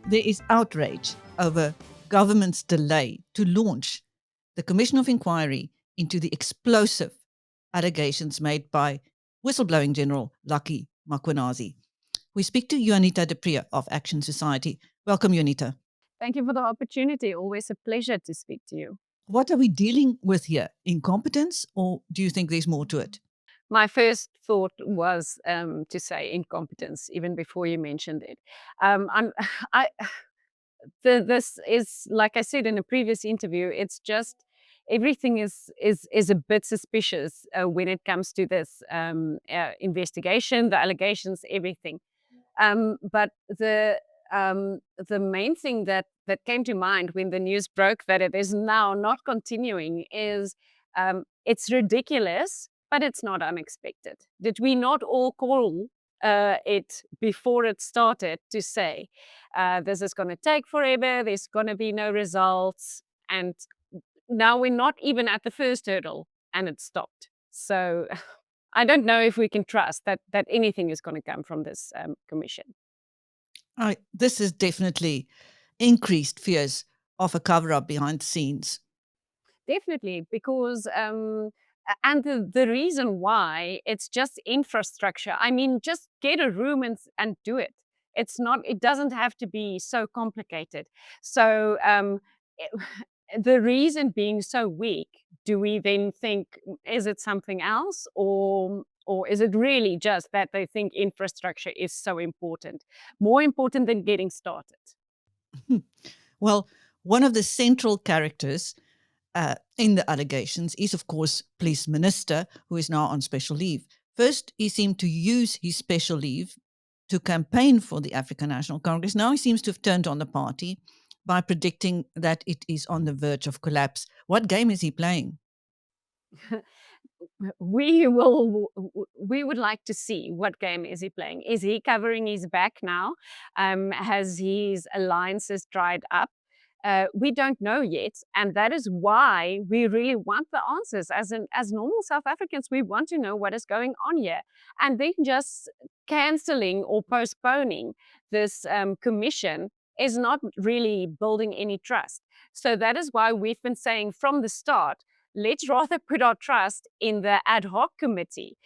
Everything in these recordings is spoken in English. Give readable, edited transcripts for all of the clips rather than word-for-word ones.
There is outrage over government's delay to launch the Commission of Inquiry into the explosive allegations made by whistleblowing General Lucky Mkhwanazi. We speak to Juanita Du Preez of Action Society. Welcome, Juanita. Thank you for the opportunity. Always a pleasure to speak to you. What are we dealing with here? Incompetence, or do you think there's more to it? My first thought was to say incompetence, even before you mentioned it. I, this is, like I said in a previous interview, it's just everything is a bit suspicious when it comes to this investigation, the allegations, everything. But the main thing that came to mind when the news broke that it is now not continuing is it's ridiculous, but it's not unexpected. Did we not all call it before it started to say this is going to take forever, there's going to be no results, and now we're not even at the first hurdle and it stopped. So I don't know if we can trust that anything is going to come from this commission. This is definitely increased fears of a cover-up behind the scenes. Definitely, because and the reason why, it's just infrastructure. I mean, just get a room and do it. It's not. It doesn't have to be so complicated. So the reason being so weak, do we then think, is it something else, or is it really just that they think infrastructure is so important, more important than getting started? Well, one of the central characters in the allegations is, of course, Police Minister, who is now on special leave. First, he seemed to use his special leave to campaign for the African National Congress. Now he seems to have turned on the party by predicting that it is on the verge of collapse. What game is he playing? We would like to see what game is he playing. Is he covering his back now? Has his alliances dried up? We don't know yet, and that is why we really want the answers. As normal South Africans, we want to know what is going on here, and then just cancelling or postponing this commission is not really building any trust. So that is why we've been saying from the start, let's rather put our trust in the ad hoc committee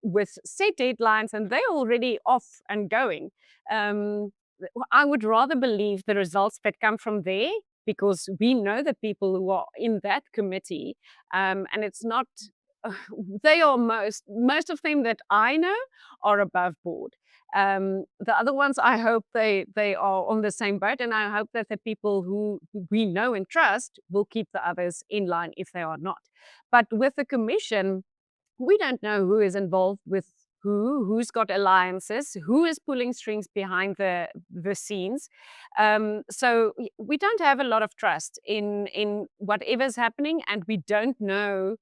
with set deadlines, and they're already off and going. I would rather believe the results that come from there, because we know the people who are in that committee, and it's not, they are most of them that I know are above board. The other ones, I hope they are on the same boat, and I hope that the people who we know and trust will keep the others in line if they are not. But with the commission, we don't know who is involved with who's got alliances, who is pulling strings behind the scenes. So we don't have a lot of trust in whatever's happening, and we don't know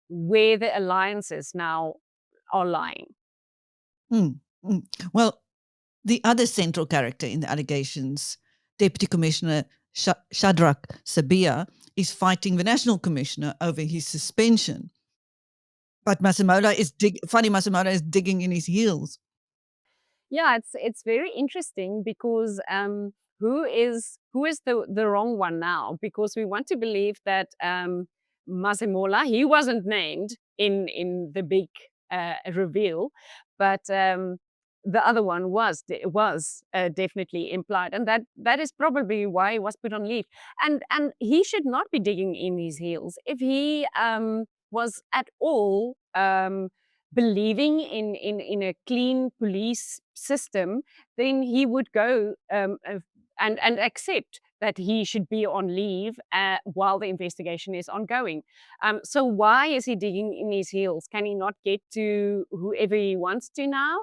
where the alliances now are lying. Well, the other central character in the allegations, Deputy Commissioner Shadrach Sabia, is fighting the National Commissioner over his suspension. But Masemola is digging in his heels. Yeah, it's very interesting, because who is the wrong one now? Because we want to believe that Masemola, he wasn't named in the big reveal, but the other one was definitely implied, and that is probably why he was put on leave. And he should not be digging in his heels. If he was at all believing in a clean police system, then he would go and accept that he should be on leave while the investigation is ongoing. So why is he digging in his heels? Can he not get to whoever he wants to now?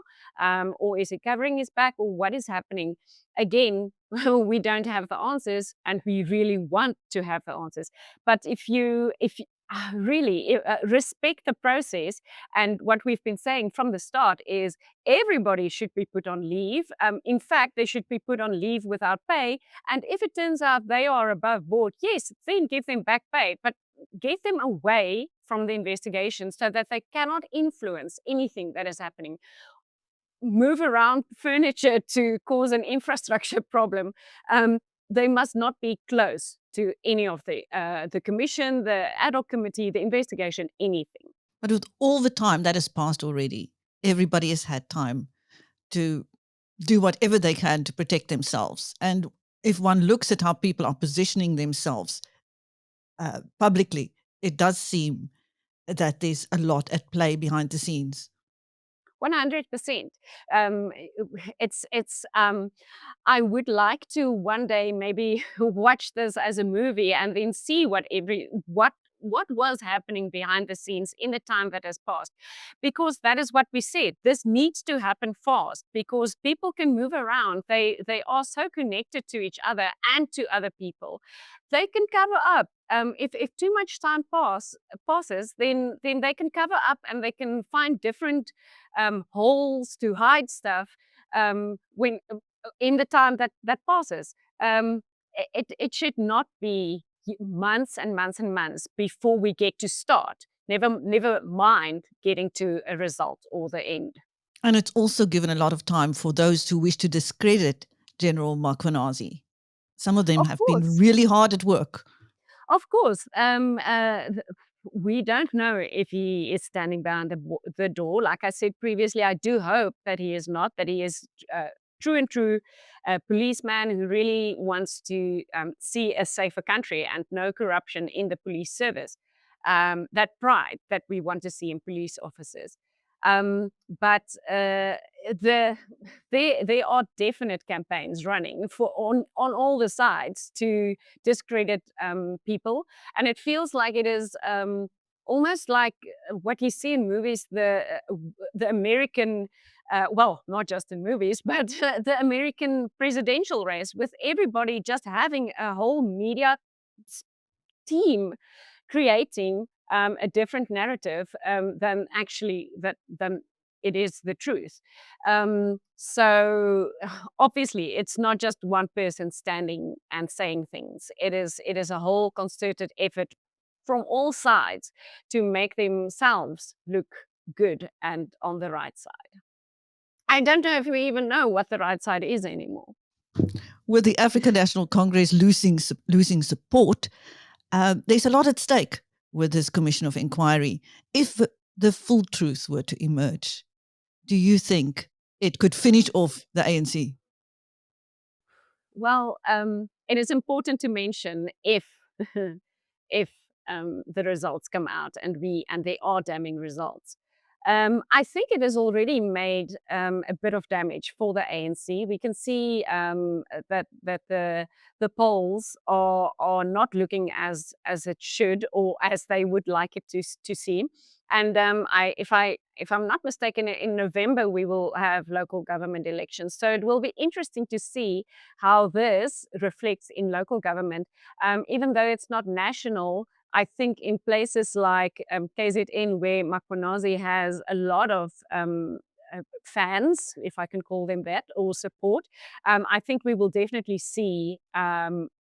Or is he covering his back? Or what is happening? Again, we don't have the answers, and we really want to have the answers. But if you really respect the process, and what we've been saying from the start is everybody should be put on leave. In fact, they should be put on leave without pay, and if it turns out they are above board, yes, then give them back pay. But get them away from the investigation so that they cannot influence anything that is happening. Move around furniture to cause an infrastructure problem. They must not be close to any of the commission, the ad hoc committee, the investigation, anything. But with all the time that has passed already, everybody has had time to do whatever they can to protect themselves. And if one looks at how people are positioning themselves publicly, it does seem that there's a lot at play behind the scenes. 100%. I would like to one day maybe watch this as a movie and then see what was happening behind the scenes in the time that has passed, because that is what we said. This needs to happen fast because people can move around. They are so connected to each other and to other people. They can cover up. If too much time passes, then they can cover up and they can find different holes to hide stuff when in the time that passes. It should not be months and months and months before we get to start. Never mind getting to a result or the end. And it's also given a lot of time for those who wish to discredit General Mkhwanazi. Some of them Of have been course. really hard at work. Of course, we don't know if he is standing behind the door. Like I said previously, I do hope that he is not, that he is true and true policeman who really wants to see a safer country and no corruption in the police service. That pride that we want to see in police officers. But there are definite campaigns running on all the sides to discredit people, and it feels like it is almost like what you see in movies, the American. Well, not just in movies, but the American presidential race, with everybody just having a whole media team creating a different narrative than actually than it is the truth. So obviously, it's not just one person standing and saying things. It is a whole concerted effort from all sides to make themselves look good and on the right side. I don't know if we even know what the right side is anymore. With the African National Congress losing support, there's a lot at stake with this commission of inquiry. If the full truth were to emerge, do you think it could finish off the ANC? Well, it is important to mention if if the results come out and they are damning results. I think it has already made a bit of damage for the ANC. We can see that the polls are not looking as it should or as they would like it to seem. And if I'm not mistaken, in November we will have local government elections. So it will be interesting to see how this reflects in local government, even though it's not national. I think in places like KZN, where Mkhwanazi has a lot of fans, if I can call them that, or support, I think we will definitely see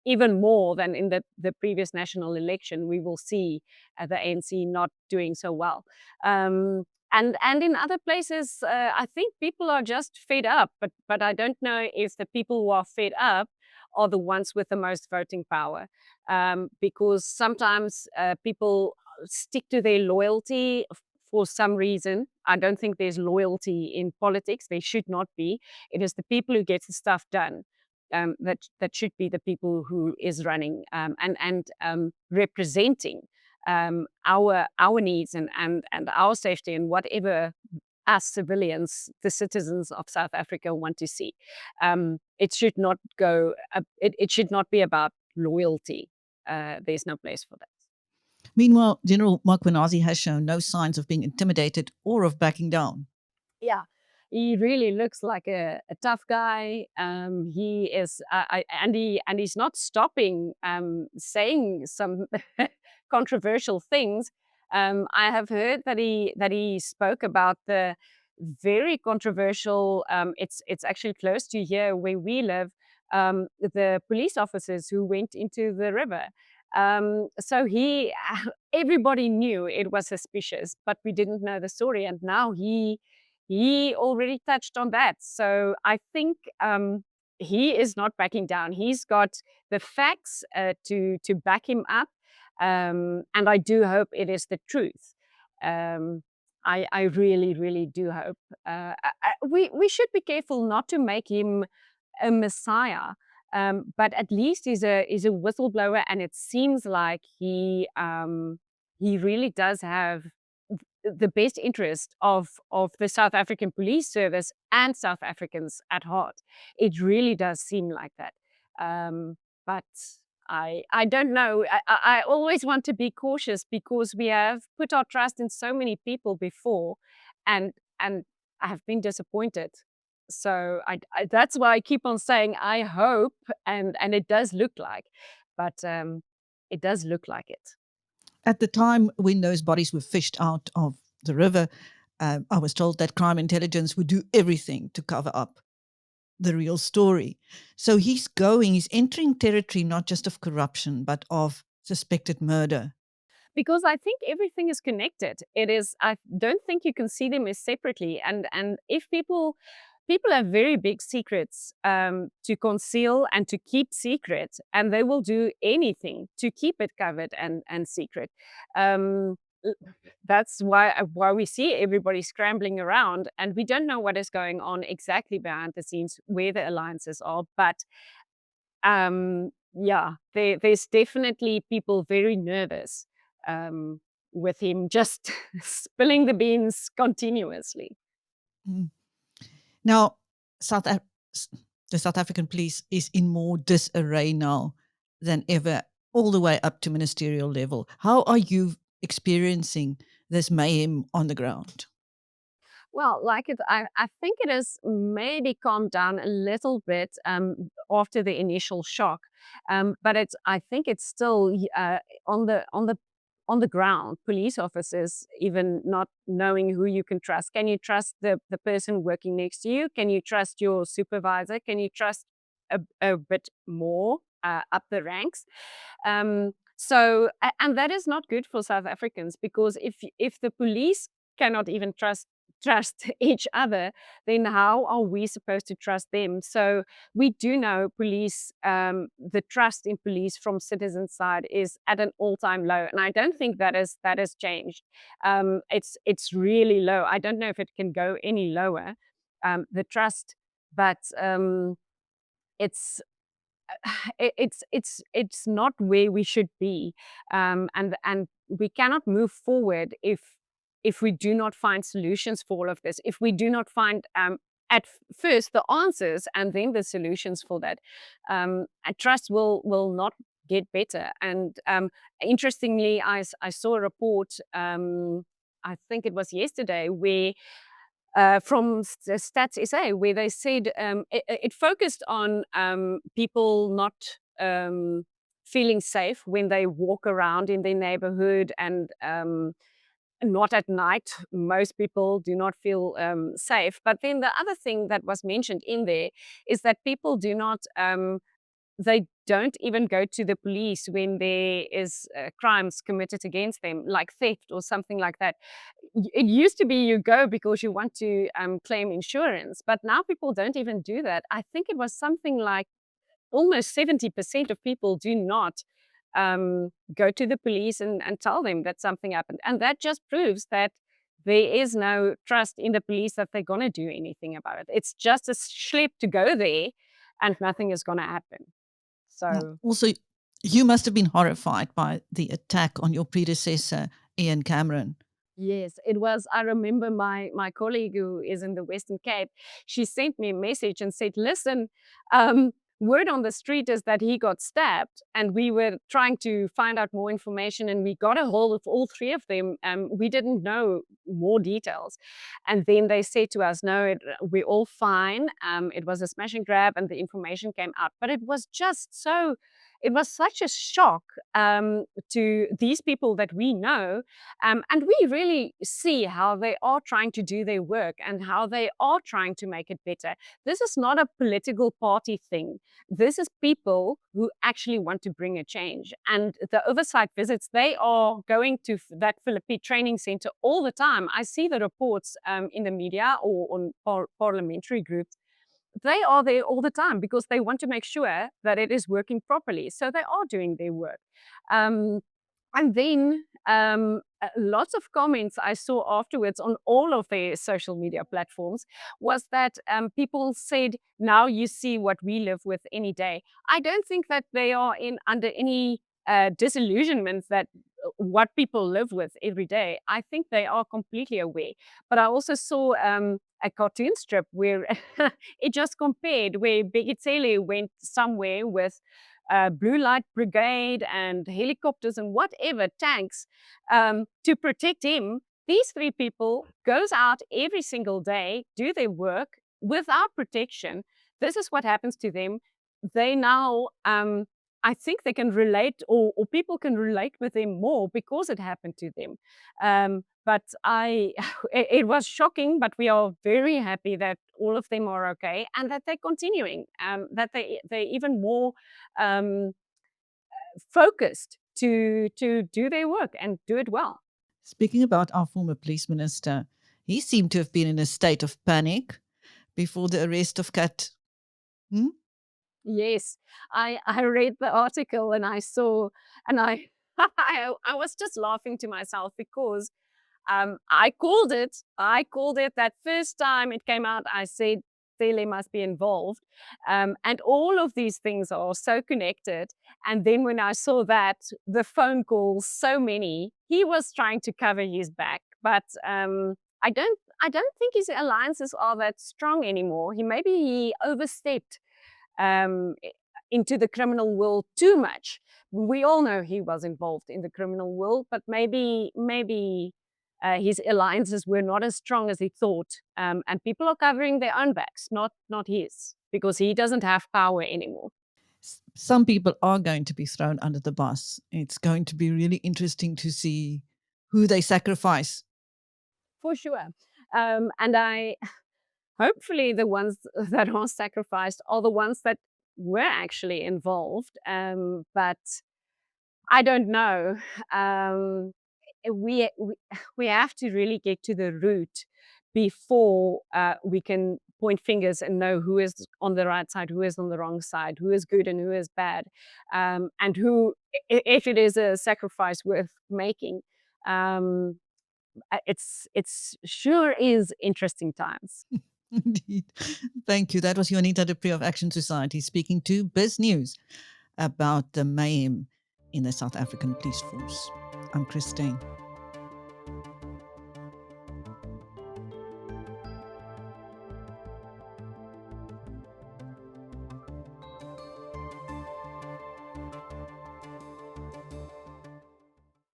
even more than in the previous national election, we will see the ANC not doing so well. And in other places, I think people are just fed up, but I don't know if the people who are fed up are the ones with the most voting power, because sometimes people stick to their loyalty for some reason. I don't think there's loyalty in politics. There should not be. It is the people who get the stuff done. That should be the people who is running and representing our needs and our safety and whatever us civilians, the citizens of South Africa, want to see. It should not go. It should not be about loyalty. There's no place for that. Meanwhile, General Mkhwanazi has shown no signs of being intimidated or of backing down. Yeah, he really looks like a tough guy. He is, and he's not stopping saying some controversial things. I have heard that he spoke about the very controversial. It's actually close to here where we live. The police officers who went into the river. So everybody knew it was suspicious, but we didn't know the story. And now he already touched on that. So I think he is not backing down. He's got the facts to back him up, and I do hope it is the truth. Um, I really, really do hope. We should be careful not to make him a messiah, but at least he's a whistleblower, and it seems like he really does have the best interest of the South African Police Service and South Africans at heart. It really does seem like that. But I don't know. I always want to be cautious because we have put our trust in so many people before, and I have been disappointed. So that's why I keep on saying I hope, and it does look like, but it does look like it. At the time when those bodies were fished out of the river, I was told that crime intelligence would do everything to cover up the real story. So he's entering territory not just of corruption, but of suspected murder. Because I think everything is connected. It is. I don't think you can see them as separately. And if people have very big secrets to conceal and to keep secret, and they will do anything to keep it covered and secret. Um, that's why we see everybody scrambling around, and we don't know what is going on exactly behind the scenes, where the alliances are. But yeah, there's definitely people very nervous with him just spilling the beans continuously. Mm. Now, South Af- the South African police is in more disarray now than ever, all the way up to ministerial level. How are you experiencing this mayhem on the ground? Well, I think it has maybe calmed down a little bit after the initial shock, but I think it's still on the ground. Police officers even not knowing who you can trust. Can you trust the person working next to you? Can you trust your supervisor? Can you trust a bit more up the ranks? And that is not good for South Africans, because if the police cannot even trust each other, then how are we supposed to trust them? So we do know police, the trust in police from citizens' side is at an all-time low, and I don't think that has changed. It's really low. I don't know if it can go any lower. The trust, but it's it's not where we should be, and we cannot move forward if we do not find solutions for all of this. If we do not find first the answers and then the solutions for that, trust will not get better. And interestingly, I saw a report. I think it was yesterday, where from Stats SA, where they said it focused on people not feeling safe when they walk around in their neighborhood, and not at night. Most people do not feel safe. But then the other thing that was mentioned in there is that people do not. They don't even go to the police when there is crimes committed against them, like theft or something like that. It used to be you go because you want to claim insurance, but now people don't even do that. I think it was something like almost 70% of people do not go to the police and tell them that something happened. And that just proves that there is no trust in the police that they're going to do anything about it. It's just a schlep to go there, and nothing is going to happen. So Also, you must have been horrified by the attack on your predecessor, Ian Cameron. yes, it was. I remember my colleague who is in the Western Cape. She sent me a message and said, "Listen, word on the street is that he got stabbed, and we were trying to find out more information, and we got a hold of all three of them. We didn't know more details, and then they said to us, no, we're all fine. It was a smash and grab, and the information came out, but it was just so." it was such a shock to these people that we know. And we really see how they are trying to do their work and how they are trying to make it better. This is not a political party thing. This is people who actually want to bring a change. And the oversight visits, they are going to that Philippine training center all the time. I see the reports in the media or on parliamentary groups. They are there all the time because they want to make sure that it is working properly. So they are doing their work. Um, and then lots of comments I saw afterwards on all of their social media platforms was that people said, now you see what we live with any day. I don't think that they are under any disillusionment that what people live with every day. I think they are completely aware. But I also saw a cartoon strip where it just compared where Bheki Cele went somewhere with blue light brigade and helicopters and whatever tanks to protect him. These three people goes out every single day, do their work without protection. This is what happens to them. They now, I think they can relate, or people can relate with them more because it happened to them. But it was shocking, but we are very happy that all of them are okay and that they're continuing, that they're even more focused to do their work and do it well. Speaking about our former police minister, he seemed to have been in a state of panic before the arrest of Kat. Yes, I read the article and I saw, and I was just laughing to myself because I called it. I called it that first time it came out. I said Cele must be involved, and all of these things are so connected. And then when I saw that the phone calls, so many, he was trying to cover his back, but I don't think his alliances are that strong anymore. Maybe he overstepped into the criminal world too much. We all know he was involved in the criminal world, but maybe his alliances were not as strong as he thought, and people are covering their own backs, not his, because he doesn't have power anymore. Some people are going to be thrown under the bus. It's going to be really interesting to see who they sacrifice. For sure. And hopefully the ones that are sacrificed are the ones that were actually involved. But I don't know. We have to really get to the root before we can point fingers and know who is on the right side, who is on the wrong side, who is good and who is bad, and who, if it is a sacrifice worth making. It's sure is interesting times. Indeed. Thank you. That was Juanita Du Preez of Action Society speaking to BizNews about the mayhem in the South African police force. I'm Christine.